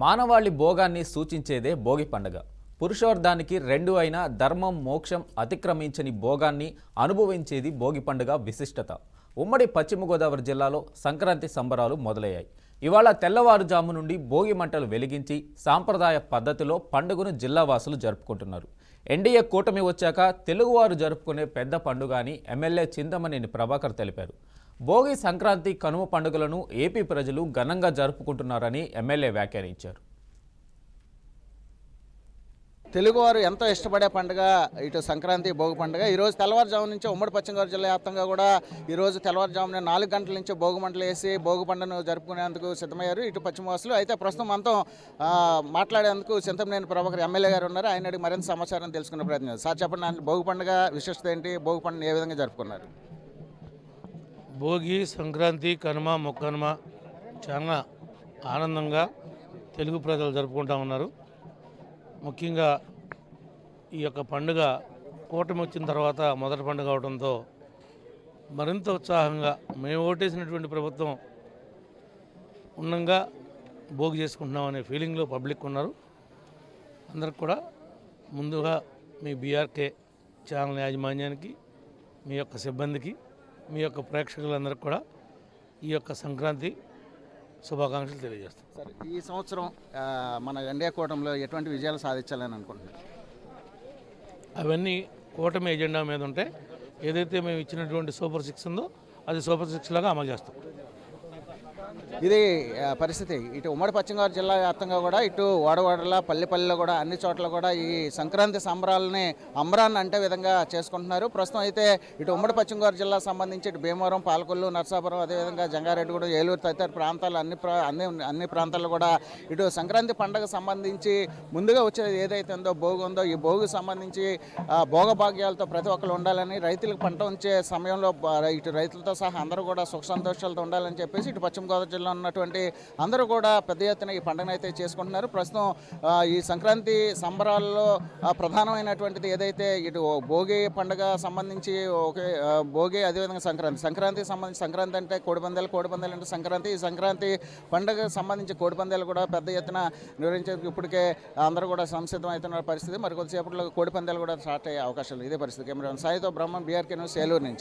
మానవాళి భోగాన్ని సూచించేదే భోగి పండుగ. పురుషార్థానికి రెండు అయిన ధర్మం మోక్షం అతిక్రమించని భోగాన్ని అనుభవించేది భోగి పండుగ విశిష్టత. ఉమ్మడి పశ్చిమ గోదావరి జిల్లాలో సంక్రాంతి సంబరాలు మొదలయ్యాయి. ఇవాళ తెల్లవారుజాము నుండి భోగి మంటలు వెలిగించి సాంప్రదాయ పద్ధతిలో పండుగను జిల్లావాసులు జరుపుకుంటున్నారు. ఎన్డీఏ కూటమి వచ్చాక తెలుగువారు జరుపుకునే పెద్ద పండుగ అని ఎమ్మెల్యే చింతమనేని ప్రభాకర్ తెలిపారు. భోగి, సంక్రాంతి, కనుమ పండుగలను ఏపీ ప్రజలు ఘనంగా జరుపుకుంటున్నారని ఎమ్మెల్యే వ్యాఖ్యానించారు. తెలుగువారు ఎంతో ఇష్టపడే పండుగ ఇటు సంక్రాంతి, భోగి పండుగ. ఈరోజు తెల్లవారుజాము నుంచి ఉమ్మడి పశ్చిమ గోదావరి జిల్లా వ్యాప్తంగా కూడా ఈరోజు తెల్లవారుజామున 4 గంటల నుంచి భోగి మంటలు వేసి భోగి పండుగను జరుపుకునేందుకు సిద్ధమయ్యారు ఇటు పశ్చిమవాసులు. అయితే ప్రస్తుతం మనతో మాట్లాడేందుకు చింతమనేని ప్రభాకర్ ఎమ్మెల్యే గారు ఉన్నారు. ఆయన అడిగి మరింత సమాచారం తెలుసుకునే ప్రయత్నం. సార్ చెప్పండి, భోగి పండుగ విశిష్టత ఏంటి? భోగి పండుగ ఏ విధంగా జరుపుకున్నారు? భోగి, సంక్రాంతి, కనుమ, మొక్కనుమ చాలా ఆనందంగా తెలుగు ప్రజలు జరుపుకుంటూ ఉన్నారు. ముఖ్యంగా ఈ యొక్క పండుగ కూటమి వచ్చిన తర్వాత మొదటి పండుగ అవడంతో మరింత ఉత్సాహంగా మేము ఓటేసినటువంటి ప్రభుత్వం ఉన్నంగా భోగి చేసుకుంటున్నాం అనే ఫీలింగ్లో పబ్లిక్ ఉన్నారు. అందరికి కూడా ముందుగా మీ బీఆర్కే ఛానల్ యాజమాన్యానికి, మీ యొక్క సిబ్బందికి, మీ యొక్క ప్రేక్షకులందరికీ కూడా ఈ యొక్క సంక్రాంతి శుభాకాంక్షలు తెలియజేస్తాం. సార్, ఈ సంవత్సరం మన ఎన్డీఏ కూటమిలో ఎటువంటి విజయాలు సాధించాలని అనుకుంటున్నారు? అవన్నీ కూటమి ఎజెండా మీద ఉంటే ఏదైతే మేము ఇచ్చినటువంటి సూపర్ 6 ఉందో అది సూపర్ 6 లాగా అమలు చేస్తాం. ఇది పరిస్థితి. ఇటు ఉమ్మడి పశ్చిమ గోదావరి జిల్లా వ్యాప్తంగా కూడా ఇటు వాడవాడల పల్లెపల్లిలో కూడా అన్ని చోట్ల కూడా ఈ సంక్రాంతి సంబరాలని అంబరాన్ని అంటే విధంగా చేసుకుంటున్నారు. ప్రస్తుతం అయితే ఇటు ఉమ్మడి పశ్చిమ గోదావరి జిల్లా సంబంధించి ఇటు భీమవరం, పాలకొల్లు, నర్సాపురం, అదేవిధంగా జంగారెడ్డిగూడెం, ఏలూరు తదితర ప్రాంతాలు అన్ని ప్రాంతాల్లో కూడా ఇటు సంక్రాంతి పండుగ సంబంధించి ముందుగా వచ్చేది ఏదైతే ఉందో భోగి ఉందో ఈ భోగికి సంబంధించి భోగభాగ్యాలతో ప్రతి ఒక్కరు ఉండాలని, రైతులకు పంట ఉంచే సమయంలో ఇటు రైతులతో సహా అందరూ కూడా సుఖ సంతోషాలతో ఉండాలని చెప్పేసి ఇటు పశ్చిమ గోదావరి జిల్లా ఉన్నటువంటి అందరూ కూడా పెద్ద ఎత్తున ఈ పండుగను అయితే చేసుకుంటున్నారు. ప్రస్తుతం ఈ సంక్రాంతి సంబరాల్లో ప్రధానమైనటువంటిది ఏదైతే ఇటు భోగి పండుగ సంబంధించి భోగి, అదేవిధంగా సంక్రాంతికి సంబంధించి సంక్రాంతి అంటే కోడిపందాలు అంటే సంక్రాంతి. ఈ సంక్రాంతి పండుగకు సంబంధించి కోడిపందాలు కూడా పెద్ద ఎత్తున నిర్వహించే ఇప్పటికే అందరూ కూడా సంసిద్ధం అవుతున్న పరిస్థితి. మరి కొద్దిసేపట్లో కోడిపందాలు కూడా స్టార్ట్ అయ్యే అవకాశాలు. ఇదే పరిస్థితి. కెమెరా సాయితో బ్రహ్మం, బీఆర్కే న్యూస్, ఏలూరు నుంచి.